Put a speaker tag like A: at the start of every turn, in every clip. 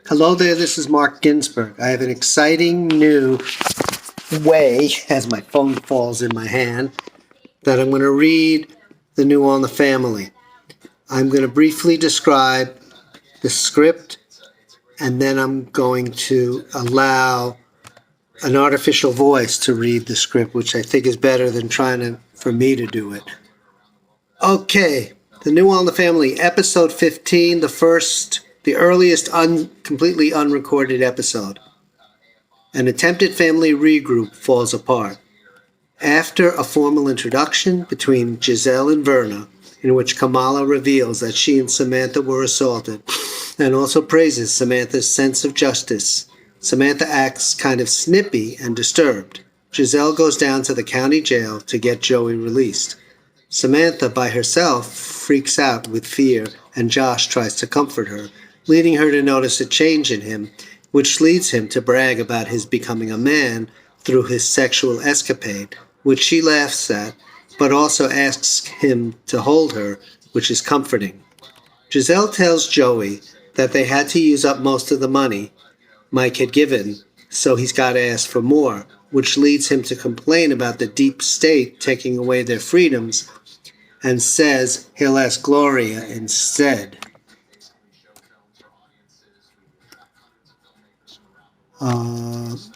A: Hello there, this is Mark Ginsberg. I have an exciting new way, as my phone falls in my hand, that I'm going to read the new All in the Family. I'm going to briefly describe the script, and then I'm going to allow an artificial voice to read the script, which I think is better than for me to do it. Okay, the new All in the Family, episode 15, the earliest completely unrecorded episode. An attempted family regroup falls apart. After a formal introduction between Giselle and Verna, in which Kamala reveals that she and Samantha were assaulted, and also praises Samantha's sense of justice, Samantha acts kind of snippy and disturbed. Giselle goes down to the county jail to get Joey released. Samantha, by herself, freaks out with fear, and Josh tries to comfort her, leading her to notice a change in him, which leads him to brag about his becoming a man through his sexual escapade, which she laughs at, but also asks him to hold her, which is comforting. Giselle tells Joey that they had to use up most of the money Mike had given, so he's got to ask for more, which leads him to complain about the deep state taking away their freedoms, and says he'll ask Gloria instead.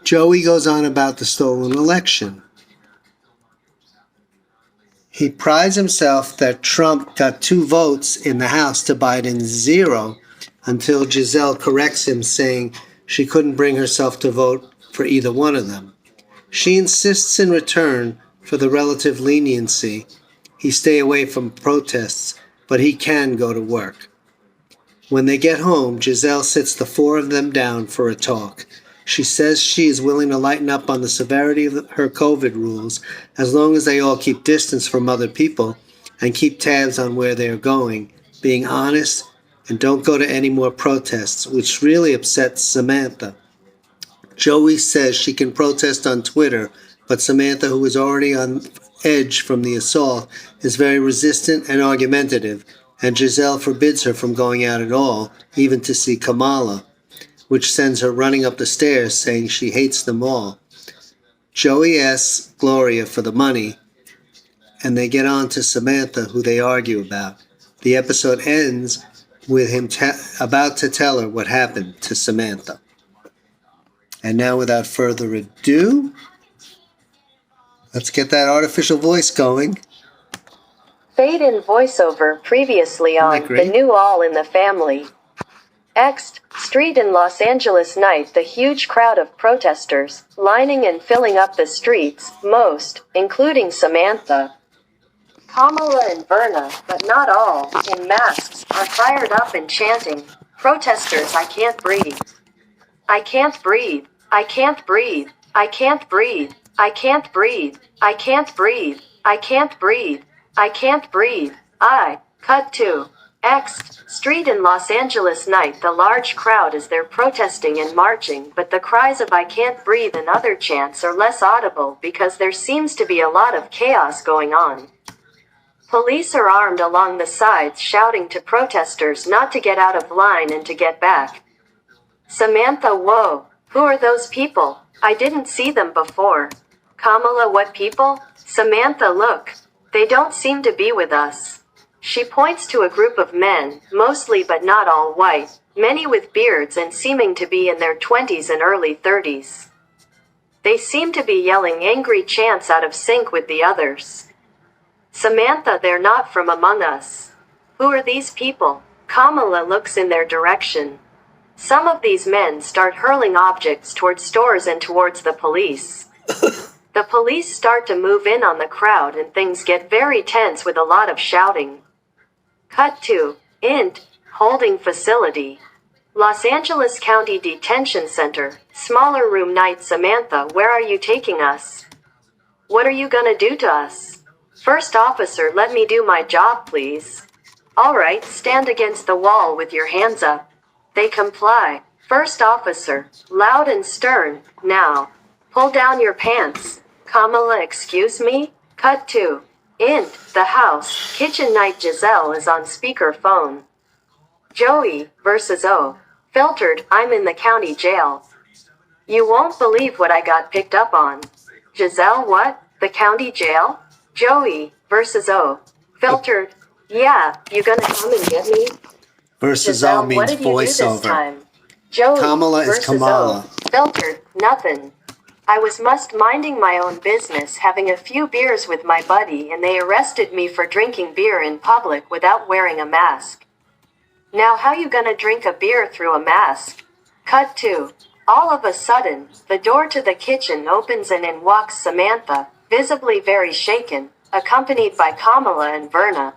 A: Joey goes on about the stolen election. He prides himself that Trump got 2 votes in the House to Biden's 0, until Giselle corrects him, saying she couldn't bring herself to vote for either one of them. She insists in return for the relative leniency he stay away from protests, but he can go to work. When they get home, Giselle sits the 4 of them down for a talk. She says she is willing to lighten up on the severity of her COVID rules as long as they all keep distance from other people and keep tabs on where they are going, being honest, and don't go to any more protests, which really upsets Samantha. Joey says she can protest on Twitter, but Samantha, who is already on edge from the assault, is very resistant and argumentative, and Giselle forbids her from going out at all, even to see Kamala, which sends her running up the stairs saying she hates them all. Joey asks Gloria for the money, and they get on to Samantha, who they argue about. The episode ends with him about to tell her what happened to Samantha. And now, without further ado, let's get that artificial voice going.
B: Fade in voiceover previously on the new All in the Family. X Street in Los Angeles night. The huge crowd of protesters, lining and filling up the streets, most, including Samantha, Kamala and Verna, but not all, in masks, are fired up and chanting, "Protesters, I can't breathe. I can't breathe. I can't breathe. I can't breathe. I can't breathe. I can't breathe. I can't breathe. I can't breathe. Cut to X Street in Los Angeles night. The large crowd is there protesting and marching, but the cries of "I can't breathe" and other chants are less audible because there seems to be a lot of chaos going on. Police are armed along the sides shouting to protesters not to get out of line and to get back. Samantha, whoa, who are those people? I didn't see them before. Kamala, what people? Samantha, look, they don't seem to be with us. She points to a group of men, mostly but not all white, many with beards and seeming to be in their 20s and early 30s. They seem to be yelling angry chants out of sync with the others. Samantha, they're not from among us. Who are these people? Kamala looks in their direction. Some of these men start hurling objects towards stores and towards the police. The police start to move in on the crowd and things get very tense with a lot of shouting. Cut to holding facility. Los Angeles County Detention Center, smaller room night. Samantha, where are you taking us? What are you gonna do to us? First officer, let me do my job, please. All right, stand against the wall with your hands up. They comply. First officer, loud and stern, now, pull down your pants. Kamala, excuse me? Cut to the house, kitchen night. Giselle is on speaker phone. Joey versus Filtered, I'm in the county jail. You won't believe what I got picked up on. Giselle, what? The county jail? Joey versus O. Filtered, yeah, you gonna come and get me?
A: Versus
B: Giselle,
A: O means
B: what did you do this
A: voiceover.
B: time? Joey
A: Kamala is
B: versus
A: Kamala.
B: O. Filtered, nothing. I was minding my own business, having a few beers with my buddy, and they arrested me for drinking beer in public without wearing a mask. Now how you gonna drink a beer through a mask? Cut 2. All of a sudden, the door to the kitchen opens and in walks Samantha, visibly very shaken, accompanied by Kamala and Verna.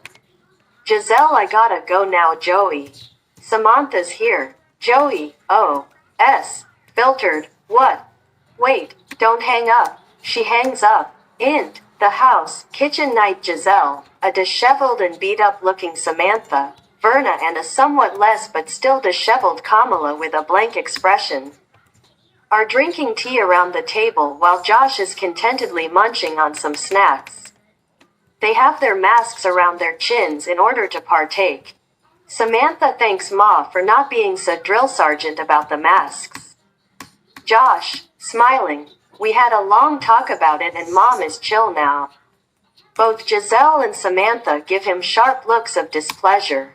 B: Giselle, I gotta go now, Joey. Samantha's here. Joey, oh, S. Filtered, what? Wait, don't hang up. She hangs up. Int. The house, kitchen night Giselle, a disheveled and beat up looking Samantha, Verna and a somewhat less but still disheveled Kamala with a blank expression are drinking tea around the table while Josh is contentedly munching on some snacks. They have their masks around their chins in order to partake. Samantha thanks Ma for not being so drill sergeant about the masks. Josh, smiling, we had a long talk about it and Mom is chill now. Both Giselle and Samantha give him sharp looks of displeasure.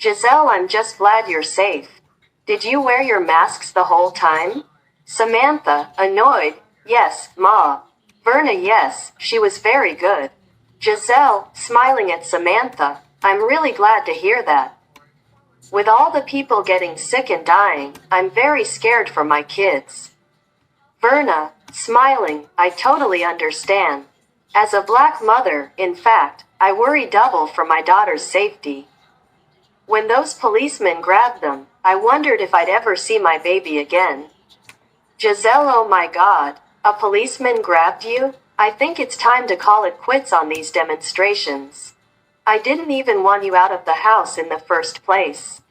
B: Giselle, I'm just glad you're safe. Did you wear your masks the whole time? Samantha, annoyed, yes, Ma. Verna, yes, she was very good. Giselle, smiling at Samantha, I'm really glad to hear that. With all the people getting sick and dying, I'm very scared for my kids. Verna, smiling, I totally understand. As a black mother, in fact, I worry double for my daughter's safety. When those policemen grabbed them, I wondered if I'd ever see my baby again. Giselle, oh my God, a policeman grabbed you? I think it's time to call it quits on these demonstrations. I didn't even want you out of the house in the first place.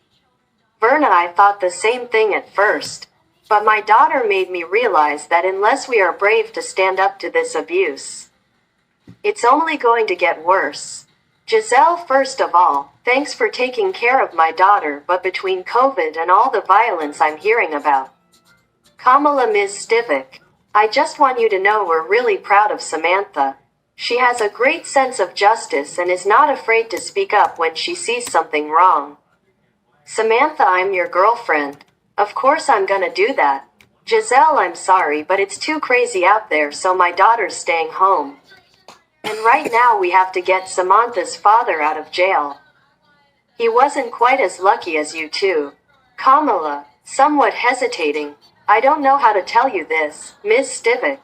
B: Verna, I thought the same thing at first, but my daughter made me realize that unless we are brave to stand up to this abuse, it's only going to get worse. Giselle, first of all, thanks for taking care of my daughter, but between COVID and all the violence I'm hearing about. Kamala, Ms. Stivic, I just want you to know we're really proud of Samantha. She has a great sense of justice and is not afraid to speak up when she sees something wrong. Samantha, I'm your girlfriend. Of course I'm gonna do that. Giselle, I'm sorry, but it's too crazy out there, so my daughter's staying home. And right now we have to get Samantha's father out of jail. He wasn't quite as lucky as you two. Kamala, somewhat hesitating, I don't know how to tell you this, Ms. Stivic.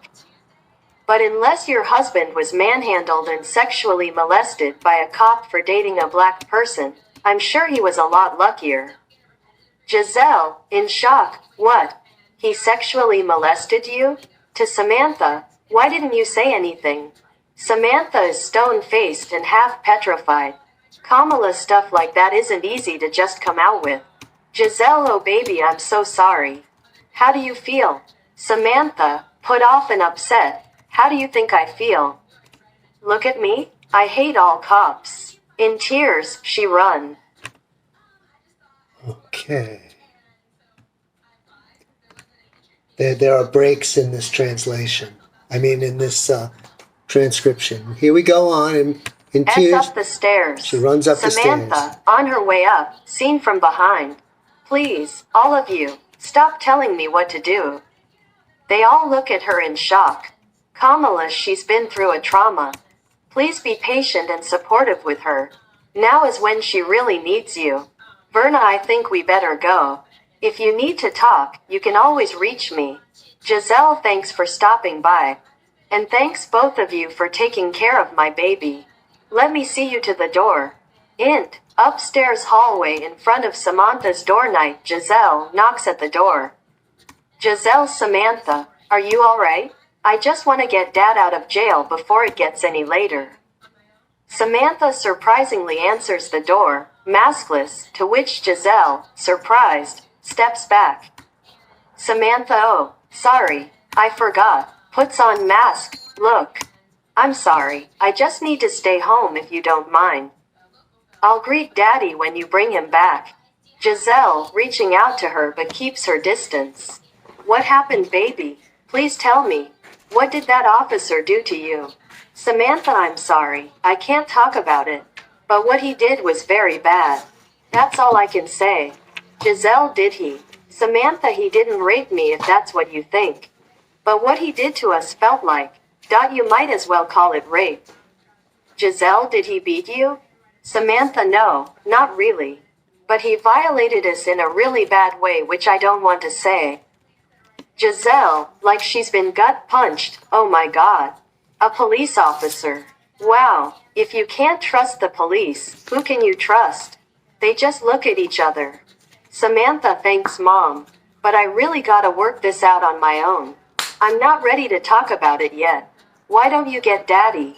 B: But unless your husband was manhandled and sexually molested by a cop for dating a black person, I'm sure he was a lot luckier. Giselle, in shock, what? He sexually molested you? To Samantha, why didn't you say anything? Samantha is stone-faced and half petrified. Kamala, stuff like that isn't easy to just come out with. Giselle, oh baby, I'm so sorry. How do you feel? Samantha, put off and upset. How do you think I feel? Look at me, I hate all cops. In tears, she run.
A: Okay. There are breaks in this translation. In this transcription. Here we go on in tears.
B: Up the stairs.
A: She runs up the stairs.
B: Samantha, on her way up, seen from behind. Please, all of you, stop telling me what to do. They all look at her in shock. Kamala, she's been through a trauma. Please be patient and supportive with her. Now is when she really needs you. Verna, I think we better go. If you need to talk, you can always reach me. Giselle, thanks for stopping by. And thanks both of you for taking care of my baby. Let me see you to the door. Int. Upstairs hallway in front of Samantha's door night. Giselle knocks at the door. Giselle, Samantha, are you alright? I just want to get Dad out of jail before it gets any later. Samantha surprisingly answers the door, maskless, to which Giselle, surprised, steps back. Samantha, oh, sorry, I forgot, puts on mask, look. I'm sorry, I just need to stay home if you don't mind. I'll greet Daddy when you bring him back. Giselle, reaching out to her but keeps her distance. What happened, baby? Please tell me. What did that officer do to you? Samantha, I'm sorry. I can't talk about it. But what he did was very bad. That's all I can say. Giselle, did he? Samantha, he didn't rape me if that's what you think. But what he did to us felt like. You might as well call it rape. Giselle, did he beat you? Samantha, no, not really. But he violated us in a really bad way, which I don't want to say. Giselle, like she's been gut punched, oh my god. A police officer. Wow, if you can't trust the police, who can you trust? They just look at each other. Samantha, thanks mom. But I really gotta work this out on my own. I'm not ready to talk about it yet. Why don't you get daddy?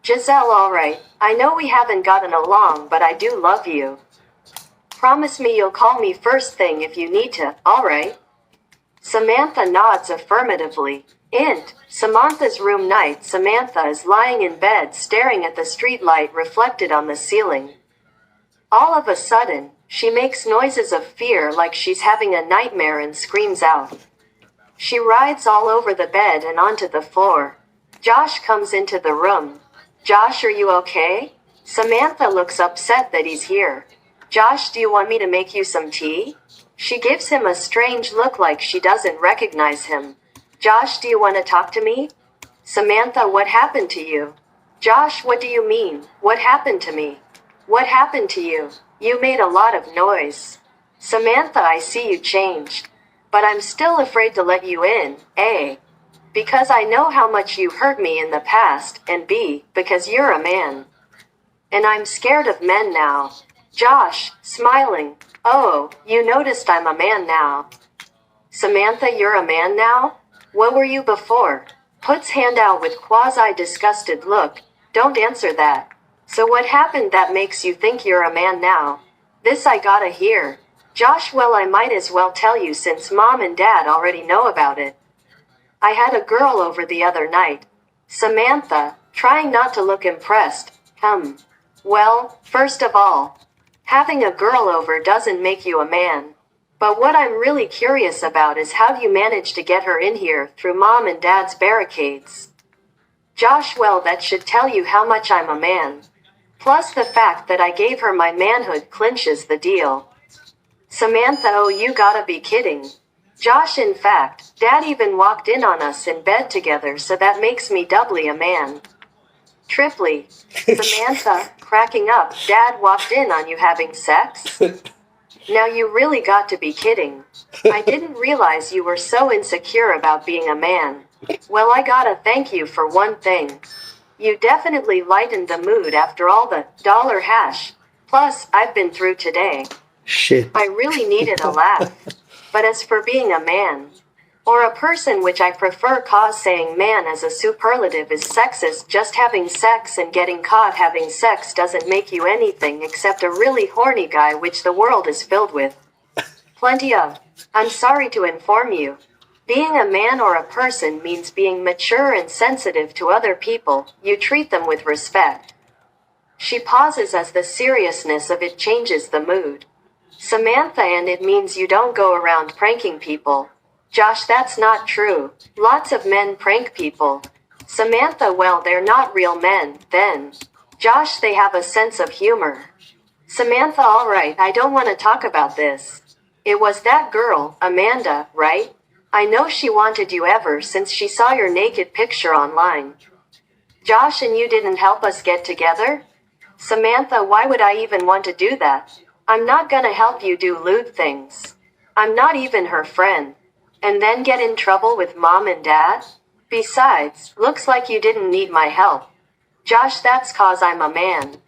B: Giselle, alright, I know we haven't gotten along, but I do love you. Promise me you'll call me first thing if you need to, alright? Samantha nods affirmatively. Samantha's room night. Samantha is lying in bed staring at the streetlight reflected on the ceiling. All of a sudden, she makes noises of fear like she's having a nightmare and screams out. She writhes all over the bed and onto the floor. Josh comes into the room. Josh, are you okay? Samantha looks upset that he's here. Josh, do you want me to make you some tea? She gives him a strange look like she doesn't recognize him. Josh, do you want to talk to me? Samantha, what happened to you? Josh, what do you mean? What happened to me? What happened to you? You made a lot of noise. Samantha, I see you changed. But I'm still afraid to let you in, A. Because I know how much you hurt me in the past, and B, because you're a man. And I'm scared of men now. Josh, smiling. Oh, you noticed I'm a man now. Samantha, you're a man now? What were you before? Puts hand out with quasi-disgusted look. Don't answer that. So what happened that makes you think you're a man now? This I gotta hear. Josh, well, I might as well tell you since mom and dad already know about it. I had a girl over the other night. Samantha, trying not to look impressed. Well, first of all, having a girl over doesn't make you a man. But what I'm really curious about is how you managed to get her in here through mom and dad's barricades. Josh, well, that should tell you how much I'm a man. Plus the fact that I gave her my manhood clinches the deal. Samantha, oh, you gotta be kidding. Josh, in fact, dad even walked in on us in bed together, so that makes me doubly a man. Triply. Samantha, cracking up, dad walked in on you having sex? Now you really got to be kidding. I didn't realize you were so insecure about being a man. Well, I gotta thank you for one thing. You definitely lightened the mood after all the dollar hash. Plus, I've been through today.
A: Shit.
B: I really needed a laugh. But as for being a man, or a person, which I prefer, cause saying man as a superlative is sexist. Just having sex and getting caught having sex doesn't make you anything except a really horny guy, which the world is filled with. Plenty of. I'm sorry to inform you. Being a man or a person means being mature and sensitive to other people. You treat them with respect. She pauses as the seriousness of it changes the mood. Samantha, and it means you don't go around pranking people. Josh, that's not true. Lots of men prank people. Samantha, well, they're not real men, then. Josh, they have a sense of humor. Samantha, alright, I don't want to talk about this. It was that girl, Amanda, right? I know she wanted you ever since she saw your naked picture online. Josh, and you didn't help us get together? Samantha, why would I even want to do that? I'm not gonna help you do lewd things. I'm not even her friend. And then get in trouble with mom and dad? Besides, looks like you didn't need my help. Josh, that's cause I'm a man.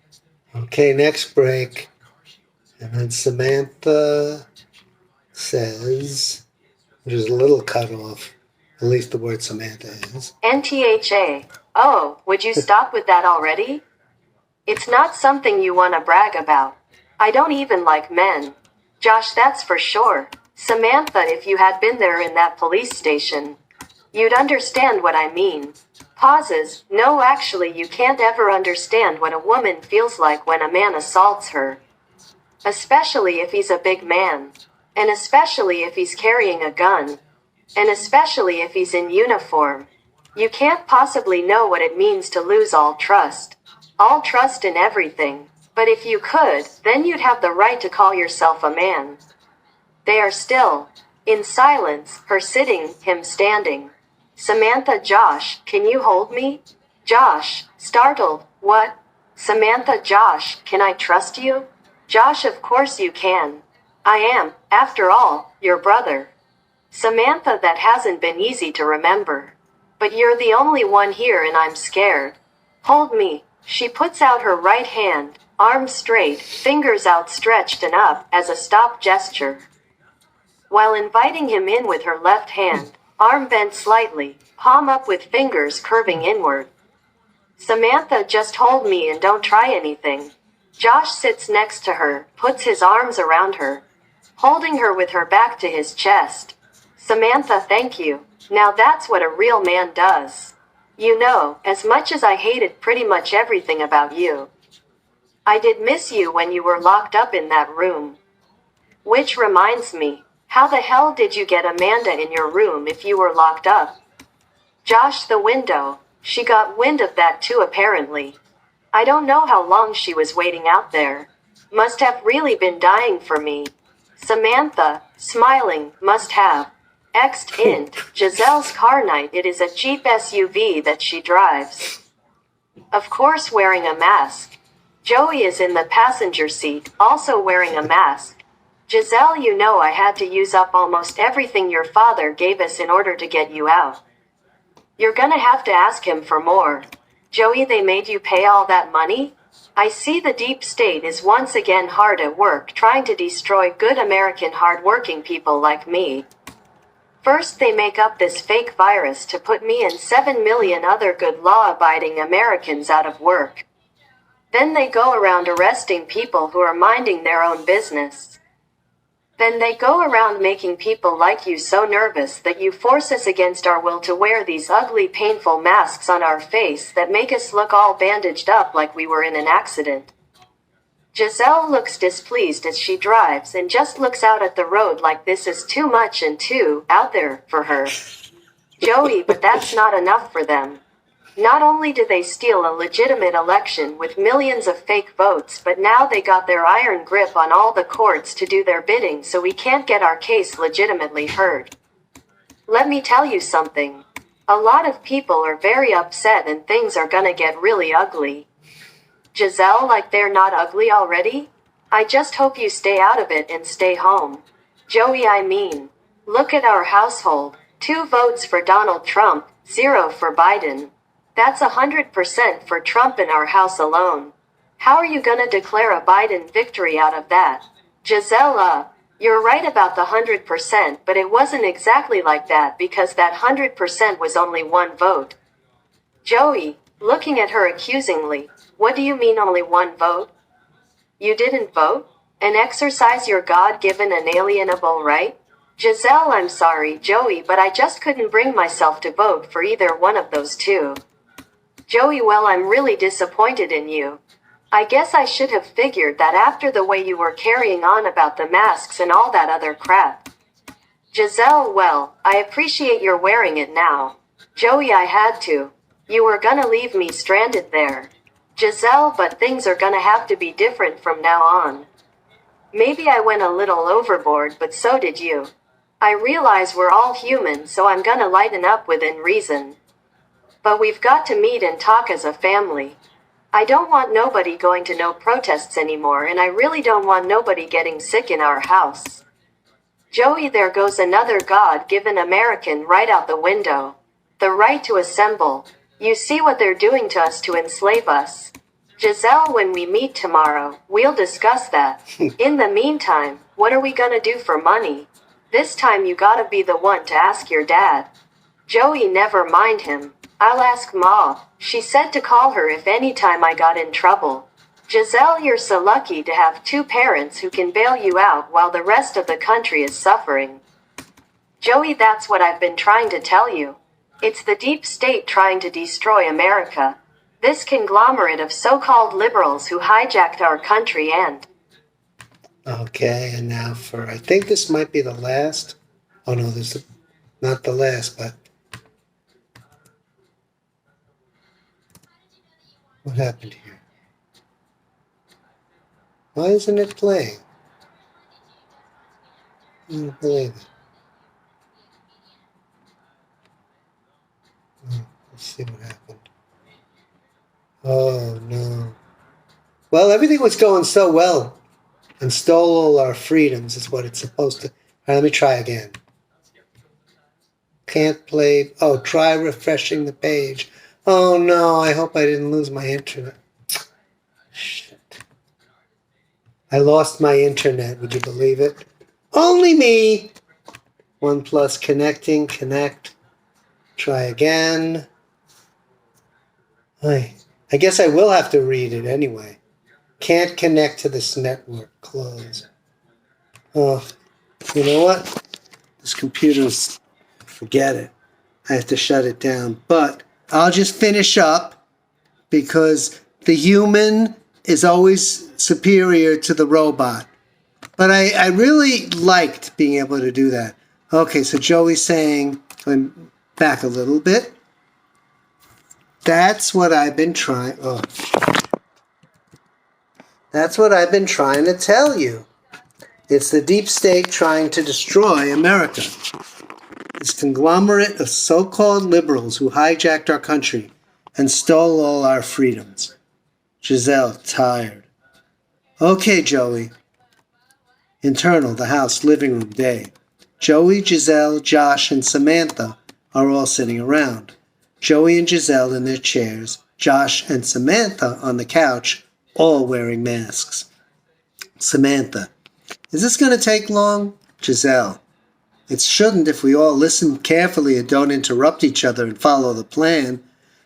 A: Okay, next break. And then Samantha says, there's a little cut off, at least the word Samantha is.
B: NTHA. Oh, would you stop with that already? It's not something you want to brag about. I don't even like men. Josh, that's for sure. Samantha, if you had been there in that police station, you'd understand what I mean. Pauses. No, actually, you can't ever understand what a woman feels like when a man assaults her. Especially if he's a big man. And especially if he's carrying a gun. And especially if he's in uniform. You can't possibly know what it means to lose all trust. All trust in everything. But if you could, then you'd have the right to call yourself a man. They are still. In silence, her sitting, him standing. Samantha, Josh, can you hold me? Josh, startled, what? Samantha, Josh, can I trust you? Josh, of course you can. I am, after all, your brother. Samantha, that hasn't been easy to remember. But you're the only one here and I'm scared. Hold me. She puts out her right hand, arms straight, fingers outstretched and up, as a stop gesture. While inviting him in with her left hand, arm bent slightly, palm up with fingers curving inward. Samantha, just hold me and don't try anything. Josh sits next to her, puts his arms around her, holding her with her back to his chest. Samantha, thank you. Now that's what a real man does. You know, as much as I hated pretty much everything about you, I did miss you when you were locked up in that room. Which reminds me, how the hell did you get Amanda in your room if you were locked up? Josh, the window. She got wind of that too apparently. I don't know how long she was waiting out there. Must have really been dying for me. Samantha, smiling, must have. Ext int, Giselle's car night. It is a Jeep SUV that she drives. Of course wearing a mask. Joey is in the passenger seat, also wearing a mask. Giselle, you know I had to use up almost everything your father gave us in order to get you out. You're gonna have to ask him for more. Joey, they made you pay all that money? I see the deep state is once again hard at work trying to destroy good American hard-working people like me. First they make up this fake virus to put me and 7 million other good law-abiding Americans out of work. Then they go around arresting people who are minding their own business. Then they go around making people like you so nervous that you force us against our will to wear these ugly, painful masks on our face that make us look all bandaged up like we were in an accident. Giselle looks displeased as she drives and just looks out at the road like this is too much and too out there for her. Joey, but that's not enough for them. Not only did they steal a legitimate election with millions of fake votes, but now they got their iron grip on all the courts to do their bidding, so we can't get our case legitimately heard. Let me tell you something. A lot of people are very upset and things are gonna get really ugly. Giselle, like they're not ugly already? I just hope you stay out of it and stay home. Joey, I mean, look at our household. 2 votes for Donald Trump, 0 for Biden. That's 100% for Trump in our house alone. How are you gonna declare a Biden victory out of that? Giselle, you're right about the 100%, but it wasn't exactly like that because that 100% was only 1 vote. Joey, looking at her accusingly, what do you mean only 1 vote? You didn't vote? And exercise your God-given inalienable right? Giselle, I'm sorry, Joey, but I just couldn't bring myself to vote for either one of those 2. Joey, well, I'm really disappointed in you. I guess I should have figured that after the way you were carrying on about the masks and all that other crap. Giselle, well, I appreciate your wearing it now. Joey, I had to. You were gonna leave me stranded there. Giselle, but things are gonna have to be different from now on. Maybe I went a little overboard, but so did you. I realize we're all human, so I'm gonna lighten up within reason. But we've got to meet and talk as a family. I don't want nobody going to no protests anymore, and I really don't want nobody getting sick in our house. Joey, there goes another God-given American right out the window. The right to assemble. You see what they're doing to us to enslave us. Giselle, when we meet tomorrow, we'll discuss that. In the meantime, what are we gonna do for money? This time you gotta be the one to ask your dad. Joey, never mind him. I'll ask Ma. She said to call her if any time I got in trouble. Giselle, you're so lucky to have 2 parents who can bail you out while the rest of the country is suffering. Joey, that's what I've been trying to tell you. It's the deep state trying to destroy America. This conglomerate of so-called liberals who hijacked our country and...
A: Okay, and now I think this might be the last. Oh no, this is not the last, but what happened here? Why isn't it playing? I don't believe it. Let's see what happened. Oh no. Well, everything was going so well and stole all our freedoms is what it's supposed to. All right, let me try again. Can't play. Oh, try refreshing the page. Oh no, I hope I didn't lose my internet. Shit. I lost my internet, would you believe it? Only me! OnePlus connecting, connect. Try again. I guess I will have to read it anyway. Can't connect to this network. Close. Oh, you know what? This computer's... Forget it. I have to shut it down. But I'll just finish up because the human is always superior to the robot. But I really liked being able to do that. Okay, so Joey's saying, going back a little bit. That's what I've been trying. Oh. That's what I've been trying to tell you. It's the deep state trying to destroy America. This conglomerate of so-called liberals who hijacked our country and stole all our freedoms. Giselle, tired. Okay, Joey. Internal, the house, living room, day. Joey, Giselle, Josh, and Samantha are all sitting around. Joey and Giselle in their chairs, Josh and Samantha on the couch, all wearing masks. Samantha, is this going to take long? Giselle, it shouldn't if we all listen carefully and don't interrupt each other and follow the plan.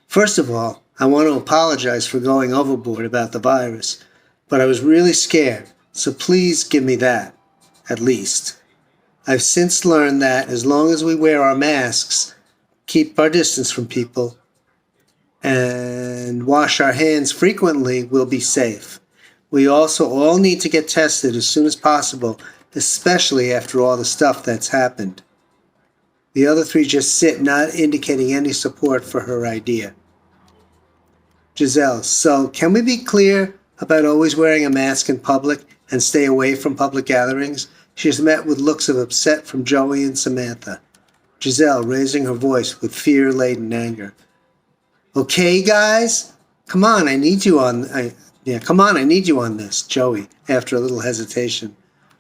A: First of all, I want to apologize for going overboard about the virus, but I was really scared, so please give me that, at least. I've since learned that as long as we wear our masks, keep our distance from people, and wash our hands frequently, we'll be safe. We also all need to get tested as soon as possible, especially after all the stuff that's happened. The other three just sit, not indicating any support for her idea. Giselle, so can we be clear about always wearing a mask in public and stay away from public gatherings? She is met with looks of upset from Joey and Samantha. Giselle, raising her voice with fear-laden anger. Okay, guys? Come on, I need you on this, Joey, after a little hesitation.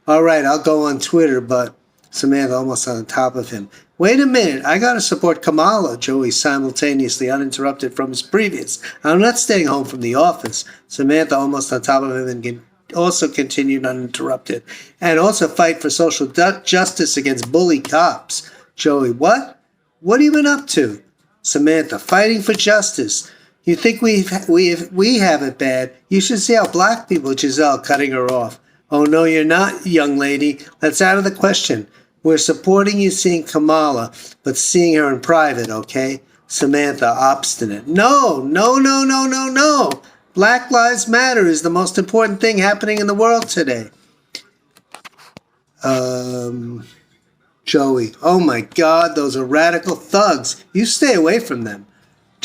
A: All right, I'll go on Twitter, but Samantha almost on top of him. Wait a minute, I gotta support Kamala, Joey simultaneously uninterrupted from his previous. I'm not staying home from the office. Samantha almost on top of him and also continued uninterrupted. And also fight for social justice against bully cops. Joey, what? What have you been up to? Samantha, fighting for justice. You think we have it bad? You should see how black people, Giselle, cutting her off. Oh, no, you're not, young lady. That's out of the question. We're supporting you seeing Kamala, but seeing her in private, okay? Samantha, obstinate. No. Black Lives Matter is the most important thing happening in the world today. Joey, oh my God, those are radical thugs. You stay away from them.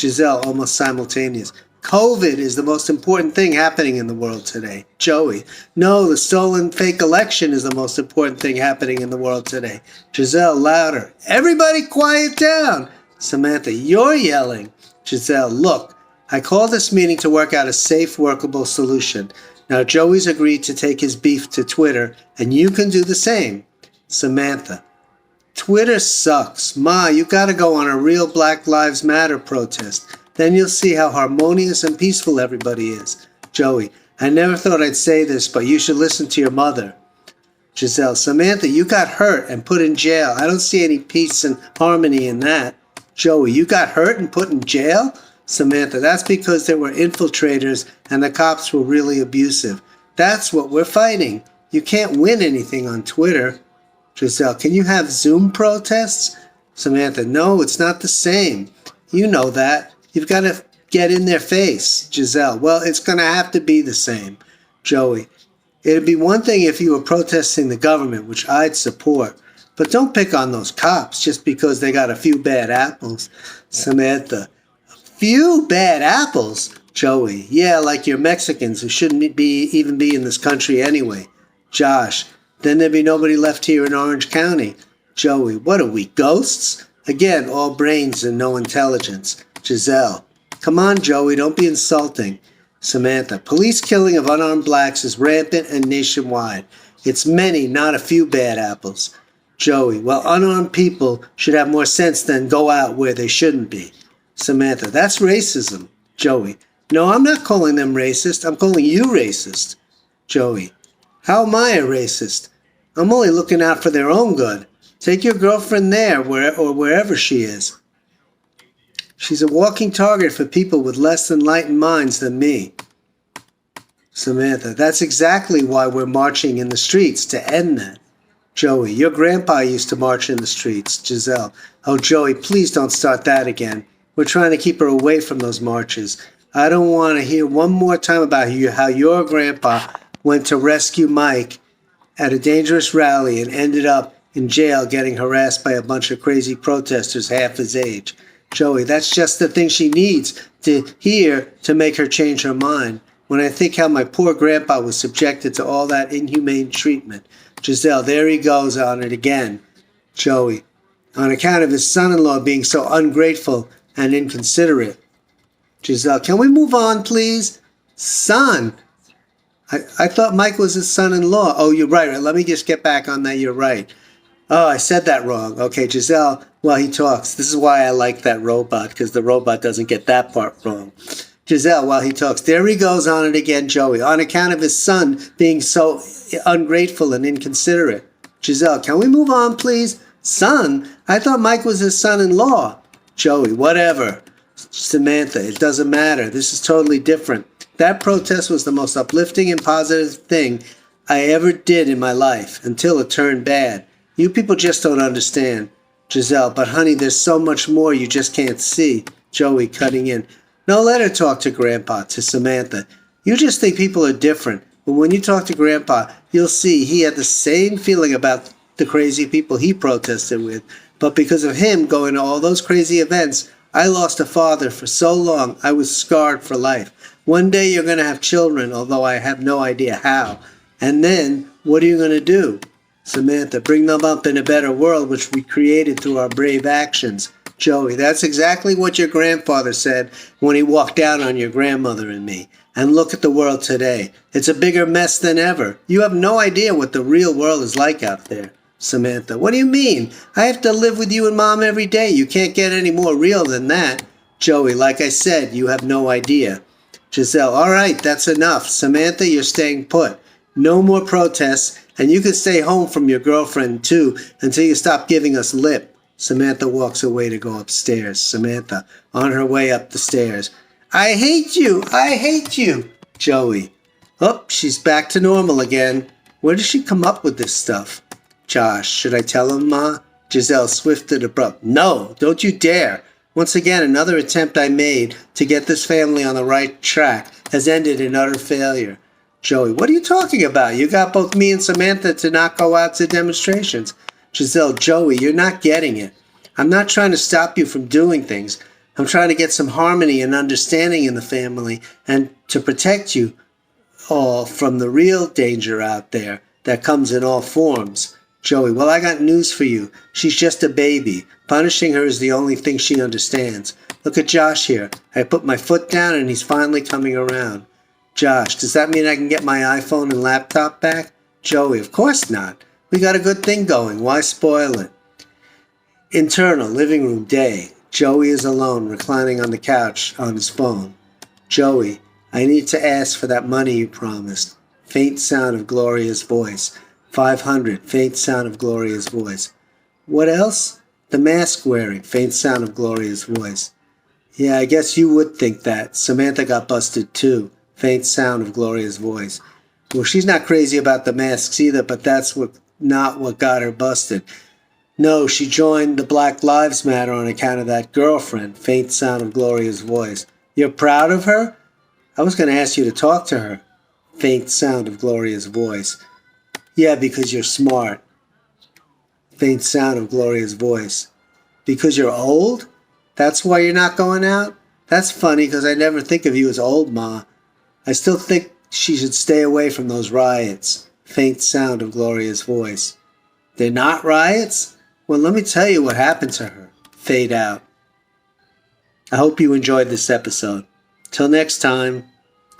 A: Giselle, almost simultaneous. COVID is the most important thing happening in the world today. Joey, no, the stolen fake election is the most important thing happening in the world today. Giselle, louder. Everybody quiet down. Samantha, you're yelling. Giselle, look, I called this meeting to work out a safe, workable solution. Now Joey's agreed to take his beef to Twitter, and you can do the same. Samantha, Twitter sucks. Ma, you gotta go on a real Black Lives Matter protest. Then you'll see how harmonious and peaceful everybody is. Joey, I never thought I'd say this, but you should listen to your mother. Giselle, Samantha, you got hurt and put in jail. I don't see any peace and harmony in that. Joey, you got hurt and put in jail? Samantha, that's because there were infiltrators and the cops were really abusive. That's what we're fighting. You can't win anything on Twitter. Giselle, can you have Zoom protests? Samantha, no, it's not the same. You know that. You've got to get in their face. Giselle, well, it's going to have to be the same. Joey, It'd be one thing if you were protesting the government, which I'd support, but don't pick on those cops just because they got a few bad apples. Samantha. Few bad apples? Joey. Yeah, like your Mexicans who shouldn't even be in this country anyway. Josh. Then there'd be nobody left here in Orange County. Joey. What are we, ghosts? Again, all brains and no intelligence. Giselle. Come on, Joey, don't be insulting. Samantha. Police killing of unarmed blacks is rampant and nationwide. It's many, not a few bad apples. Joey. Well, unarmed people should have more sense than go out where they shouldn't be. Samantha. That's racism. Joey. No, I'm not calling them racist. I'm calling you racist. Joey. How am I a racist? I'm only looking out for their own good. Take your girlfriend there or wherever she is. She's a walking target for people with less enlightened minds than me. Samantha. That's exactly why we're marching in the streets, to end that. Joey. Your grandpa used to march in the streets. Giselle. Oh, Joey, please don't start that again. We're trying to keep her away from those marches. I don't want to hear one more time about how your grandpa went to rescue Mike at a dangerous rally and ended up in jail getting harassed by a bunch of crazy protesters half his age. Joey, that's just the thing she needs to hear to make her change her mind. When I think how my poor grandpa was subjected to all that inhumane treatment. Giselle, there he goes on it again. Joey, on account of his son-in-law being so ungrateful and inconsiderate. Giselle, can we move on, please? Son. I thought Mike was his son-in-law. Oh, you're right. Let me just get back on that. You're right. Oh, I said that wrong. Okay, Giselle, while he talks. This is why I like that robot, because the robot doesn't get that part wrong. Giselle, while he talks. There he goes on it again, Joey. On account of his son being so ungrateful and inconsiderate. Giselle, can we move on, please? Son? I thought Mike was his son-in-law. Joey, whatever. Samantha, it doesn't matter. This is totally different. That protest was the most uplifting and positive thing I ever did in my life, until it turned bad. You people just don't understand. Giselle, but honey, there's so much more you just can't see. Joey, cutting in. No, let her talk to Grandpa, to Samantha. You just think people are different, but when you talk to Grandpa, you'll see he had the same feeling about the crazy people he protested with. But because of him going to all those crazy events, I lost a father for so long, I was scarred for life. One day you're going to have children, although I have no idea how. And then, what are you going to do? Samantha, bring them up in a better world, which we created through our brave actions. Joey, that's exactly what your grandfather said when he walked out on your grandmother and me. And look at the world today. It's a bigger mess than ever. You have no idea what the real world is like out there. Samantha, what do you mean? I have to live with you and Mom every day. You can't get any more real than that. Joey, like I said, you have no idea. Giselle, all right, that's enough. Samantha, you're staying put. No more protests, and you can stay home from your girlfriend, too, until you stop giving us lip. Samantha walks away to go upstairs. Samantha, on her way up the stairs. I hate you! I hate you! Joey. Oh, she's back to normal again. Where does she come up with this stuff? Josh, should I tell him, Ma? Giselle, swift and abrupt. No, don't you dare. Once again, another attempt I made to get this family on the right track has ended in utter failure. Joey, what are you talking about? You got both me and Samantha to not go out to demonstrations. Giselle, Joey, you're not getting it. I'm not trying to stop you from doing things. I'm trying to get some harmony and understanding in the family and to protect you all from the real danger out there that comes in all forms. Joey, well, I got news for you. She's just a baby. Punishing her is the only thing she understands. Look at Josh here. I put my foot down and he's finally coming around. Josh, does that mean I can get my iPhone and laptop back? Joey, of course not. We got a good thing going. Why spoil it? Internal, living room, day. Joey is alone, reclining on the couch on his phone. Joey, I need to ask for that money you promised. Faint sound of Gloria's voice. 500, faint sound of Gloria's voice. What else? The mask wearing, faint sound of Gloria's voice. Yeah, I guess you would think that. Samantha got busted too. Faint sound of Gloria's voice. Well, she's not crazy about the masks either, but that's not what got her busted. No, she joined the Black Lives Matter on account of that girlfriend. Faint sound of Gloria's voice. You're proud of her? I was going to ask you to talk to her. Faint sound of Gloria's voice. Yeah, because you're smart. Faint sound of Gloria's voice. Because you're old? That's why you're not going out? That's funny because I never think of you as old, Ma. I still think she should stay away from those riots. Faint sound of Gloria's voice. They're not riots? Well, let me tell you what happened to her. Fade out. I hope you enjoyed this episode. Till next time.